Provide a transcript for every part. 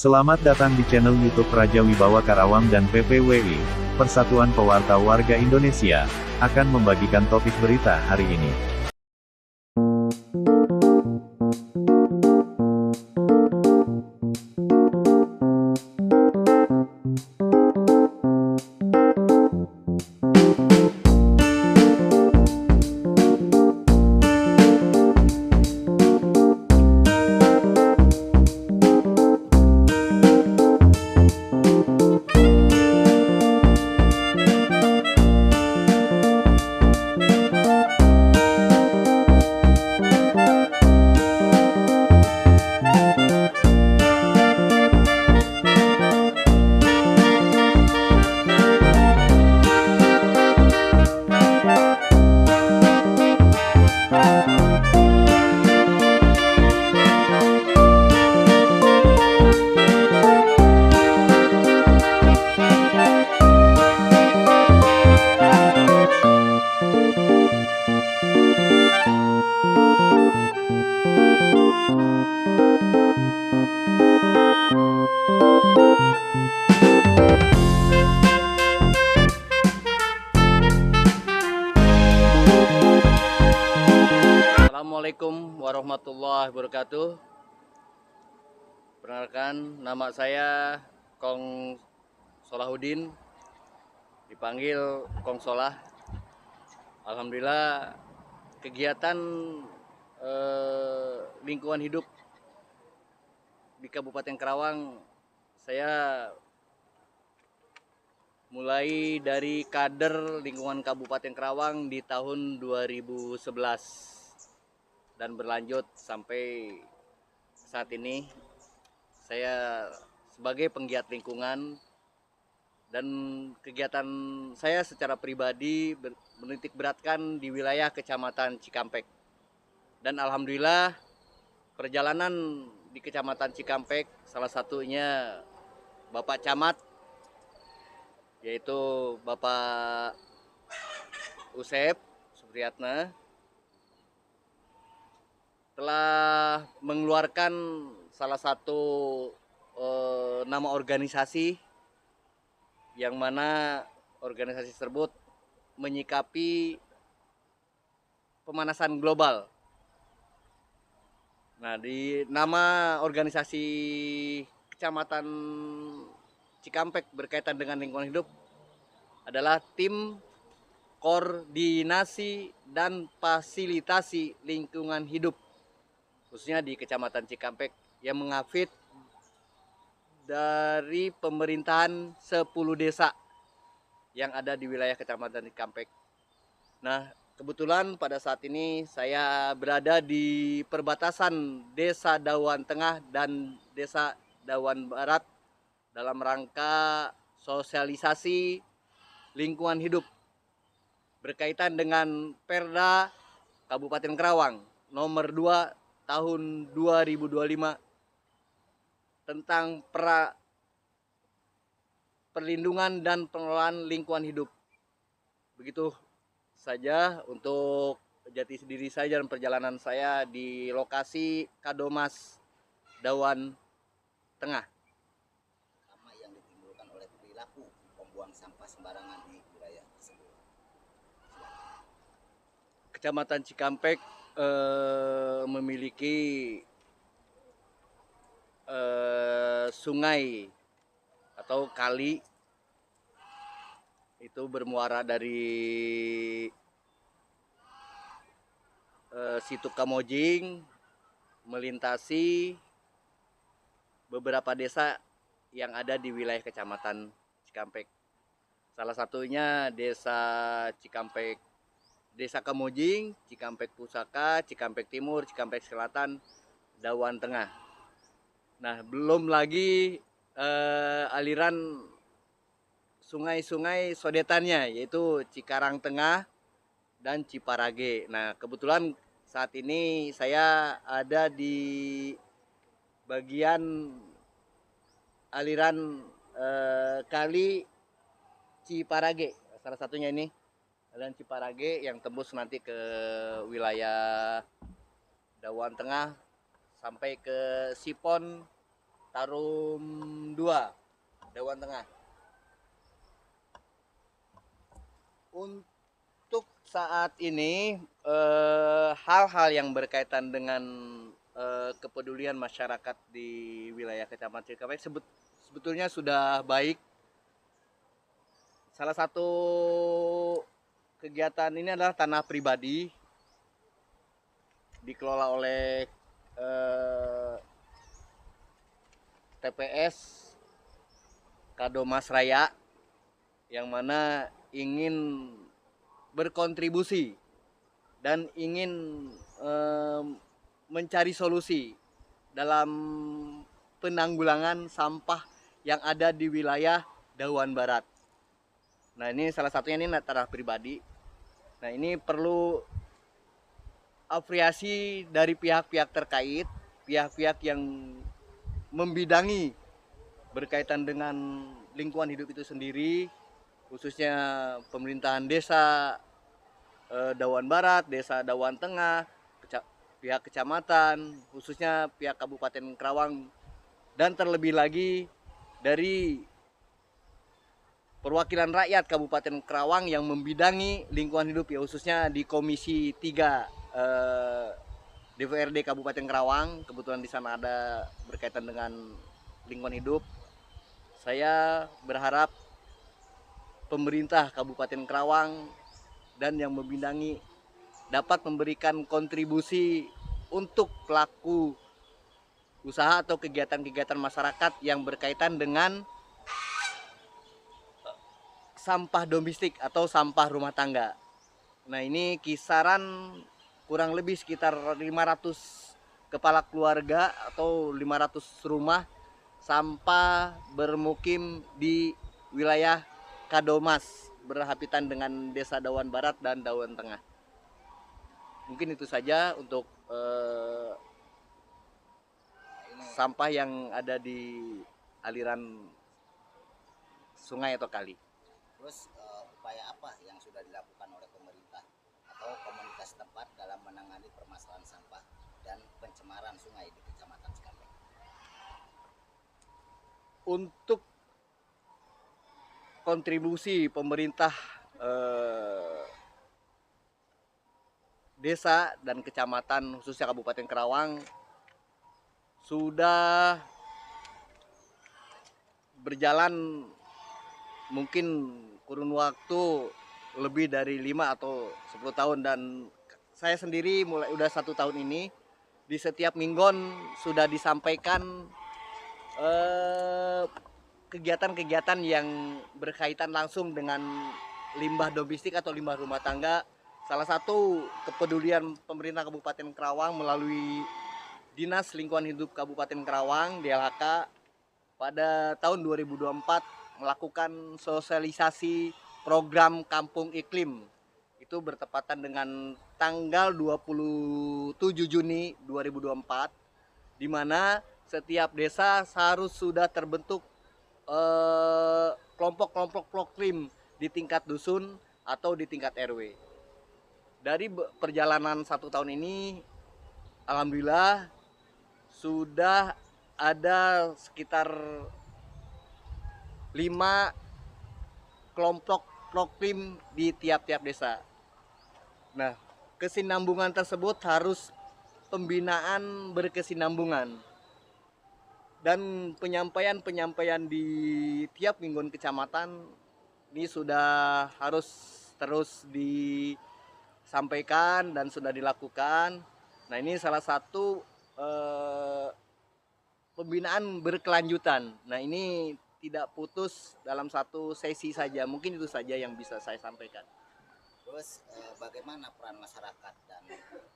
Selamat datang di channel YouTube Raja Wibawa Karawang dan PPWI, Persatuan Pewarta Warga Indonesia, akan membagikan topik berita hari ini. Assalamualaikum warahmatullahi wabarakatuh. Perkenalkan, nama saya Kong Solahuddin, dipanggil Kong Solah. Alhamdulillah, kegiatan lingkungan hidup di Kabupaten Karawang, saya mulai dari kader lingkungan Kabupaten Karawang di tahun 2011 dan berlanjut sampai saat ini. Saya sebagai penggiat lingkungan, dan kegiatan saya secara pribadi menitik beratkan di wilayah Kecamatan Cikampek. Dan alhamdulillah, perjalanan di Kecamatan Cikampek, salah satunya Bapak Camat, yaitu Bapak Usep Supriyatna, telah mengeluarkan salah satu nama organisasi, yang mana organisasi tersebut menyikapi pemanasan global. Nah, di nama organisasi Kecamatan Cikampek berkaitan dengan lingkungan hidup adalah Tim Koordinasi dan Fasilitasi Lingkungan Hidup, khususnya di Kecamatan Cikampek, yang mengafid dari pemerintahan 10 desa yang ada di wilayah Kecamatan Cikampek. Nah, kebetulan pada saat ini saya berada di perbatasan Desa Dawan Tengah dan Desa Dawan Barat dalam rangka sosialisasi lingkungan hidup berkaitan dengan Perda Kabupaten Karawang nomor 2 tahun 2025 tentang perlindungan dan pengelolaan lingkungan hidup. Begitu saja untuk jati diri saya dan perjalanan saya di lokasi Kadomas Dawan Tengah. Sama yang ditimbulkan oleh perilaku pembuang sampah sembarangan di wilayah tersebut. Kecamatan Cikampek memiliki sungai atau kali itu bermuara dari Situ Kamojing, melintasi beberapa desa yang ada di wilayah Kecamatan Cikampek. Salah satunya Desa Cikampek, Desa Kamojing, Cikampek Pusaka, Cikampek Timur, Cikampek Selatan, Dawan Tengah. Nah, belum lagi aliran sungai-sungai sodetannya, yaitu Cikarang Tengah dan Ciparage. Nah, kebetulan saat ini saya ada di bagian aliran kali Ciparage. Salah satunya ini aliran Ciparage yang tembus nanti ke wilayah Dawan Tengah sampai ke Sipon Tarum 2, Dawan Tengah. Untuk saat ini hal-hal yang berkaitan dengan kepedulian masyarakat di wilayah Kecamatan Cikampek sebetulnya sudah baik. Salah satu kegiatan ini adalah tanah pribadi dikelola oleh TPS Kadomas Raya yang mana ingin berkontribusi dan ingin mencari solusi dalam penanggulangan sampah yang ada di wilayah Dawan Barat. Nah, ini salah satunya ini tanah pribadi. Nah, ini perlu apresiasi dari pihak-pihak terkait, pihak-pihak yang membidangi berkaitan dengan lingkungan hidup itu sendiri, khususnya pemerintahan desa Dawan Barat, desa Dawan Tengah, pihak kecamatan, khususnya pihak Kabupaten Karawang, dan terlebih lagi dari perwakilan rakyat Kabupaten Karawang yang membidangi lingkungan hidup, ya khususnya di Komisi 3 DPRD Kabupaten Karawang. Kebetulan di sana ada berkaitan dengan lingkungan hidup. Saya berharap pemerintah Kabupaten Karawang dan yang membidangi dapat memberikan kontribusi untuk pelaku usaha atau kegiatan-kegiatan masyarakat yang berkaitan dengan sampah domestik atau sampah rumah tangga. Nah, ini kisaran kurang lebih sekitar 500 kepala keluarga atau 500 rumah sampah bermukim di wilayah Kadomas berhabitan dengan Desa Dawan Barat dan Dawan Tengah. Mungkin itu saja untuk sampah yang ada di aliran sungai atau kali. Terus upaya apa yang sudah dilakukan oleh pemerintah atau komunitas setempat dalam menangani permasalahan sampah dan pencemaran sungai di Kecamatan Cikampek? Untuk kontribusi pemerintah desa dan kecamatan khususnya Kabupaten Karawang sudah berjalan mungkin kurun waktu lebih dari 5 atau 10 tahun, dan saya sendiri mulai udah 1 tahun ini di setiap minggon sudah disampaikan kegiatan-kegiatan yang berkaitan langsung dengan limbah domestik atau limbah rumah tangga. Salah satu kepedulian pemerintah Kabupaten Karawang melalui Dinas Lingkungan Hidup Kabupaten Karawang (DLHK) pada tahun 2024 melakukan sosialisasi program Kampung Iklim. Itu bertepatan dengan tanggal 27 Juni 2024, di mana setiap desa harus sudah terbentuk kelompok-kelompok proklim di tingkat dusun atau di tingkat RW. Dari perjalanan 1 tahun ini, alhamdulillah sudah ada sekitar 5 kelompok proklim di tiap-tiap desa. Nah, kesinambungan tersebut harus pembinaan berkesinambungan, dan penyampaian di tiap mingguan kecamatan ini sudah harus terus disampaikan dan sudah dilakukan. Nah, ini salah satu pembinaan berkelanjutan. Nah, ini tidak putus dalam satu sesi saja. Mungkin itu saja yang bisa saya sampaikan. Terus bagaimana peran masyarakat dan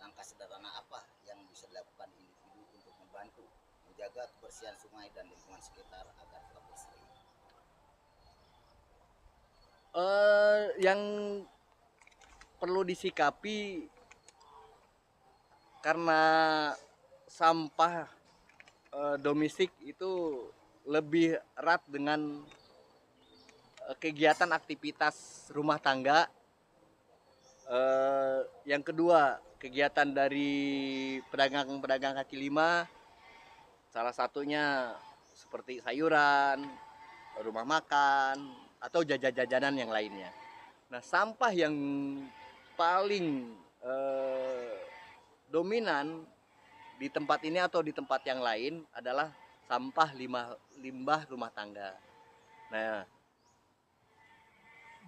langkah sederhana apa yang bisa dilakukan individu untuk membantu menjaga kebersihan sungai dan lingkungan sekitar agar tetap bersih? Yang perlu disikapi, karena sampah domestik itu lebih erat dengan kegiatan aktivitas rumah tangga. Yang kedua, kegiatan dari pedagang-pedagang kaki lima, salah satunya seperti sayuran, rumah makan, atau jajan-jajanan yang lainnya. Nah, sampah yang paling dominan di tempat ini atau di tempat yang lain adalah sampah limbah rumah tangga. Nah,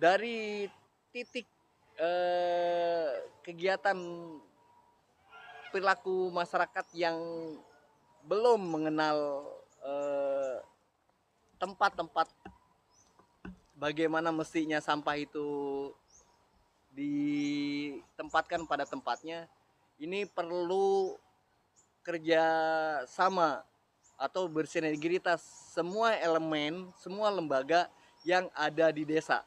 dari titik kegiatan perilaku masyarakat yang belum mengenal tempat-tempat bagaimana mestinya sampah itu ditempatkan pada tempatnya, ini perlu kerja sama atau bersinergitas semua elemen, semua lembaga yang ada di desa.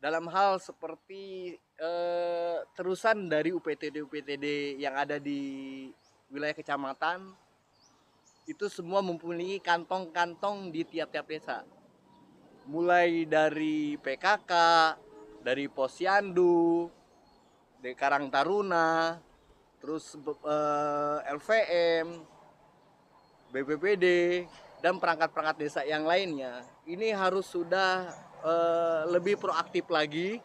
Dalam hal seperti terusan dari UPTD yang ada di wilayah kecamatan, itu semua mempunyai kantong-kantong di tiap-tiap desa. Mulai dari PKK, dari Posyandu, dari Karang Taruna, terus LVM, BPBD, dan perangkat-perangkat desa yang lainnya. Ini harus sudah lebih proaktif lagi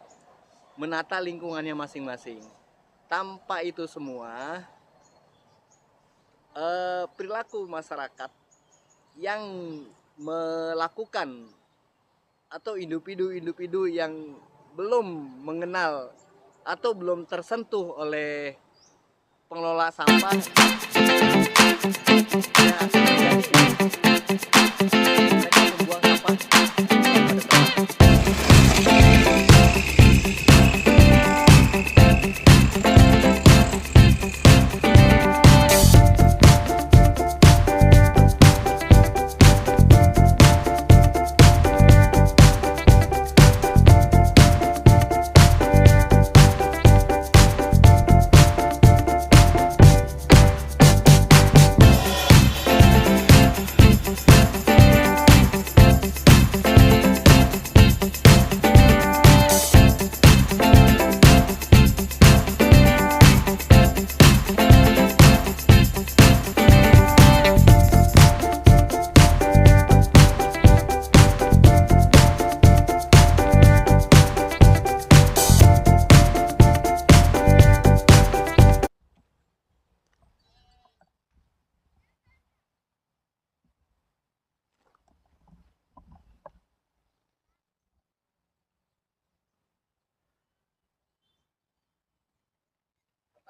menata lingkungannya masing-masing. Tanpa itu semua, perilaku masyarakat yang melakukan atau individu-individu yang belum mengenal atau belum tersentuh oleh pengelola sampah, ya, jadi mereka membuang sampah pada tempat.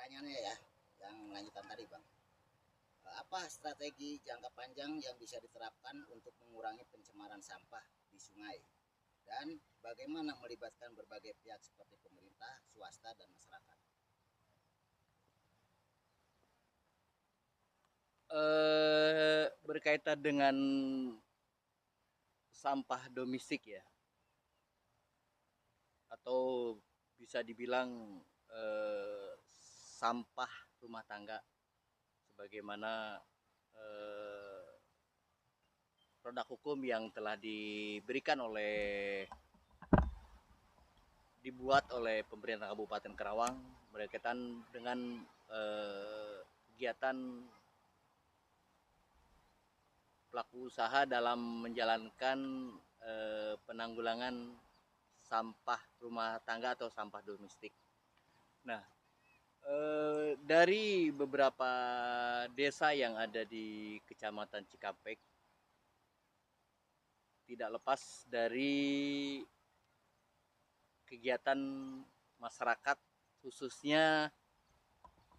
Pertanyaannya ya, yang lanjutan tadi Bang. Apa strategi jangka panjang yang bisa diterapkan untuk mengurangi pencemaran sampah di sungai? Dan bagaimana melibatkan berbagai pihak seperti pemerintah, swasta, dan masyarakat? Berkaitan dengan sampah domestik ya, atau bisa dibilang sampah rumah tangga, sebagaimana produk hukum yang telah dibuat oleh pemerintah Kabupaten Karawang berkaitan dengan kegiatan pelaku usaha dalam menjalankan penanggulangan sampah rumah tangga atau sampah domestik. Nah, dari beberapa desa yang ada di Kecamatan Cikampek, tidak lepas dari kegiatan masyarakat, khususnya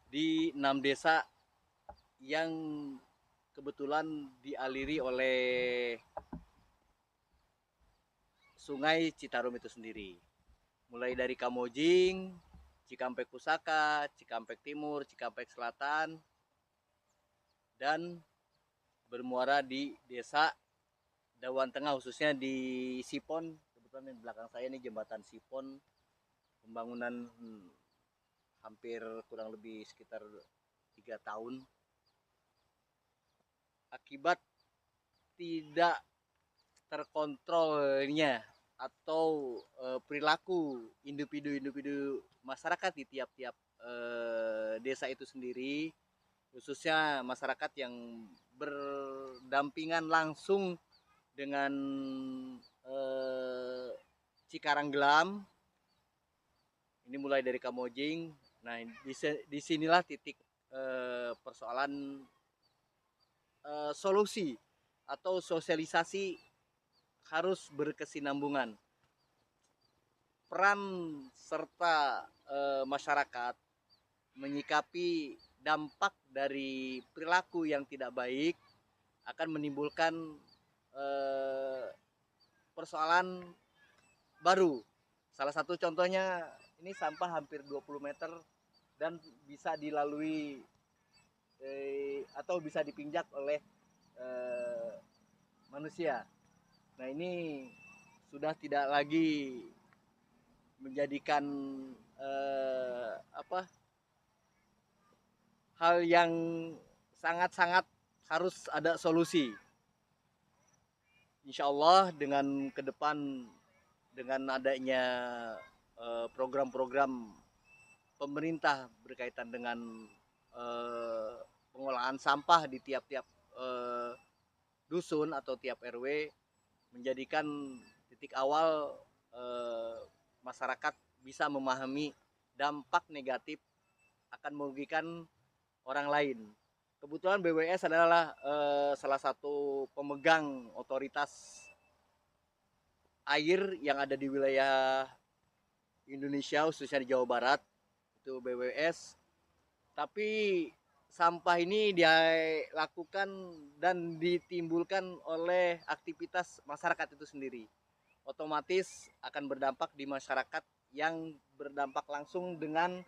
di 6 desa yang kebetulan dialiri oleh Sungai Citarum itu sendiri. Mulai dari Kamojing, Cikampek Pusaka, Cikampek Timur, Cikampek Selatan, dan bermuara di Desa Dawan Tengah, khususnya di Sipon. Kebetulan di belakang saya ini jembatan Sipon, pembangunan hampir kurang lebih sekitar 3 tahun. Akibat tidak terkontrolnya atau perilaku individu-individu masyarakat di tiap-tiap desa itu sendiri, khususnya masyarakat yang berdampingan langsung dengan Cikaranggelam. Ini mulai dari Kamojing. Nah, disinilah titik persoalan solusi atau sosialisasi harus berkesinambungan. Peran serta masyarakat menyikapi dampak dari perilaku yang tidak baik akan menimbulkan persoalan baru. Salah satu contohnya ini sampah hampir 20 meter dan bisa dilalui atau bisa dipinjak oleh manusia. Nah, ini sudah tidak lagi menjadikan hal yang sangat-sangat harus ada solusi. Insya Allah dengan ke depan dengan adanya program-program pemerintah berkaitan dengan pengolahan sampah di tiap-tiap dusun atau tiap RW menjadikan titik awal masyarakat bisa memahami dampak negatif akan merugikan orang lain. Kebetulan BWS adalah salah satu pemegang otoritas air yang ada di wilayah Indonesia, khususnya di Jawa Barat, itu BWS. Tapi sampah ini dilakukan dan ditimbulkan oleh aktivitas masyarakat itu sendiri. Otomatis akan berdampak di masyarakat yang berdampak langsung dengan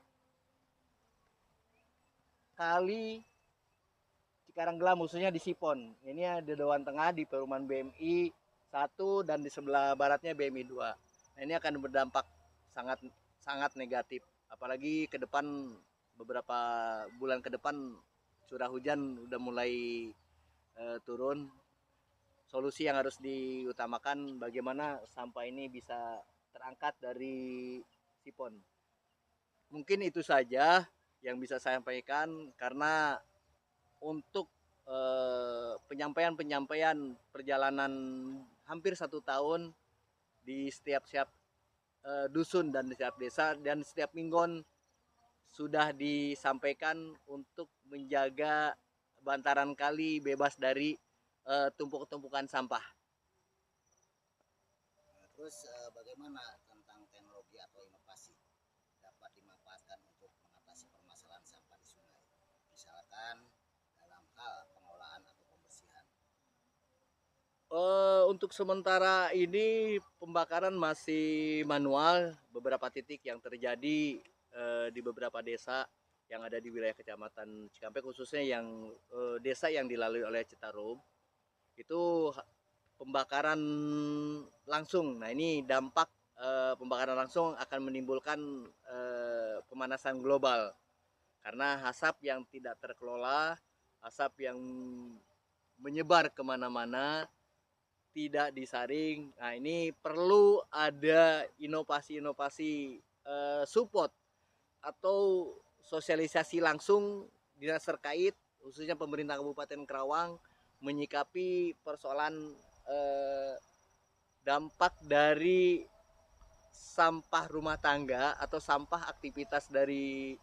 kali Cikaranggelam, khususnya di Sipon. Ini ada Dewan Tengah di perumahan BMI 1 dan di sebelah baratnya BMI 2. Nah, ini akan berdampak sangat negatif. Apalagi ke depan beberapa bulan ke depan curah hujan udah mulai turun. Solusi yang harus diutamakan bagaimana sampah ini bisa terangkat dari Sipon. Mungkin itu saja yang bisa saya sampaikan, karena untuk penyampaian perjalanan hampir 1 tahun di setiap dusun dan di setiap desa dan setiap minggon sudah disampaikan untuk menjaga bantaran kali bebas dari tumpuk-tumpukan sampah. Terus bagaimana tentang teknologi atau inovasi dapat dimanfaatkan untuk mengatasi permasalahan sampah di sungai, misalkan dalam hal pengolahan atau pembersihan? Untuk sementara ini pembakaran masih manual. Beberapa titik yang terjadi di beberapa desa yang ada di wilayah Kecamatan Cikampek, khususnya yang desa yang dilalui oleh Citarum, itu pembakaran langsung. Nah, ini dampak pembakaran langsung akan menimbulkan pemanasan global karena asap yang tidak terkelola, asap yang menyebar kemana-mana, tidak disaring. Nah, ini perlu ada inovasi-inovasi support atau sosialisasi langsung dinas terkait, khususnya pemerintah Kabupaten Karawang, menyikapi persoalan dampak dari sampah rumah tangga atau sampah aktivitas dari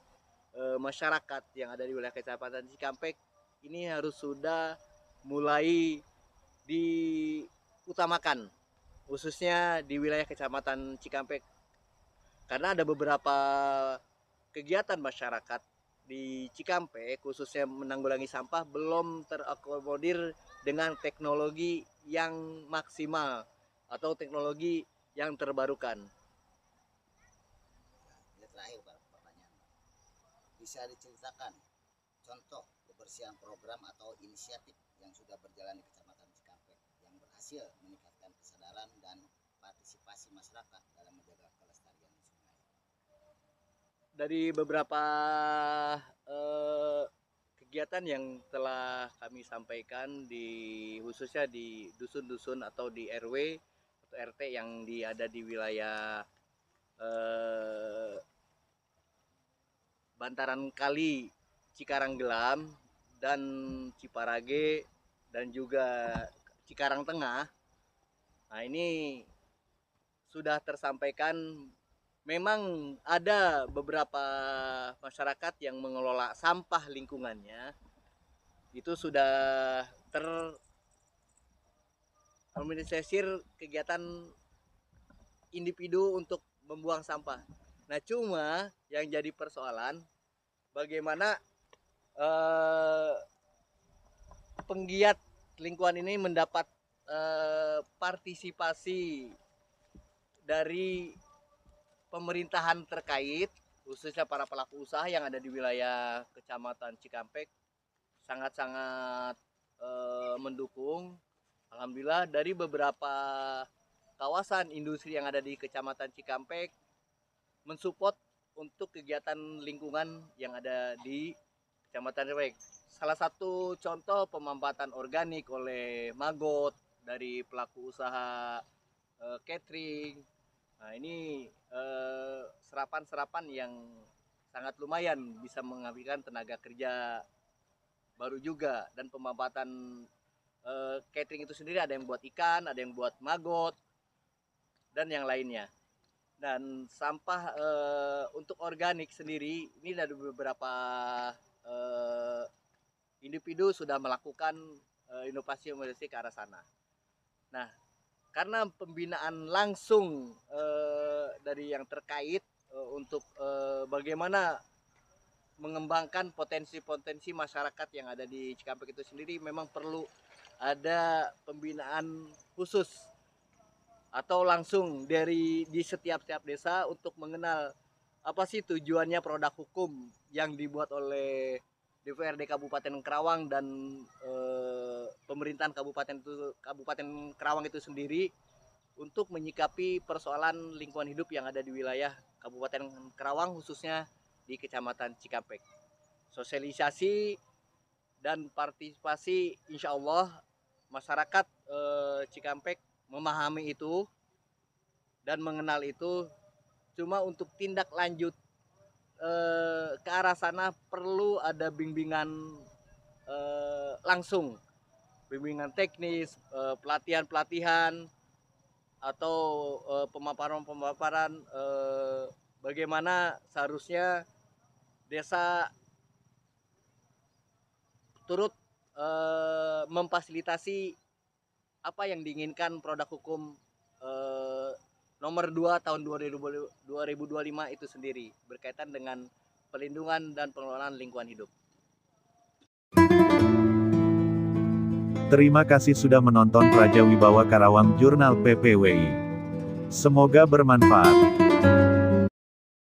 masyarakat yang ada di wilayah Kecamatan Cikampek. Ini harus sudah mulai diutamakan, khususnya di wilayah Kecamatan Cikampek, karena ada beberapa kegiatan masyarakat di Cikampek khususnya menanggulangi sampah belum terakomodir dengan teknologi yang maksimal atau teknologi yang terbarukan. Ini terakhir pertanyaan, bisa diceritakan contoh kebersihan program atau inisiatif yang sudah berjalan di Kecamatan Cikampek yang berhasil meningkatkan kesadaran dan partisipasi masyarakat dalam menjaga kelestarian sungai? Dari beberapa kegiatan yang telah kami sampaikan khususnya di dusun-dusun atau di RW atau RT yang ada di wilayah bantaran kali Cikaranggelam dan Ciparage dan juga Cikarang Tengah. Nah, ini sudah tersampaikan, memang ada beberapa masyarakat yang mengelola sampah lingkungannya itu sudah terorganisir kegiatan individu untuk membuang sampah. Nah, cuma yang jadi persoalan bagaimana penggiat lingkungan ini mendapat partisipasi dari pemerintahan terkait, khususnya para pelaku usaha yang ada di wilayah Kecamatan Cikampek sangat-sangat mendukung. Alhamdulillah dari beberapa kawasan industri yang ada di Kecamatan Cikampek mensupport untuk kegiatan lingkungan yang ada di Kecamatan Cikampek. Salah satu contoh pemanfaatan organik oleh Magot dari pelaku usaha catering. Nah, ini serapan-serapan yang sangat lumayan bisa menghasilkan tenaga kerja baru juga, dan pemanfaatan catering itu sendiri ada yang buat ikan, ada yang buat maggot dan yang lainnya. Dan sampah untuk organik sendiri ini dari beberapa individu sudah melakukan inovasi ke arah sana. Nah, karena pembinaan langsung dari yang terkait untuk bagaimana mengembangkan potensi-potensi masyarakat yang ada di Cikampek itu sendiri, memang perlu ada pembinaan khusus atau langsung dari di setiap desa untuk mengenal apa sih tujuannya produk hukum yang dibuat oleh DPRD Kabupaten Karawang dan pemerintahan Kabupaten Karawang itu sendiri untuk menyikapi persoalan lingkungan hidup yang ada di wilayah Kabupaten Karawang, khususnya di Kecamatan Cikampek. Sosialisasi dan partisipasi, insya Allah masyarakat Cikampek memahami itu dan mengenal itu. Cuma untuk tindak lanjut ke arah sana perlu ada bimbingan langsung, bimbingan teknis, pelatihan-pelatihan atau pemaparan-pemaparan bagaimana seharusnya desa turut memfasilitasi apa yang diinginkan produk hukum nomor 2 tahun 2025 itu sendiri berkaitan dengan pelindungan dan pengelolaan lingkungan hidup. Terima kasih sudah menonton Praja Wibawa Karawang Jurnal PPWI. Semoga bermanfaat.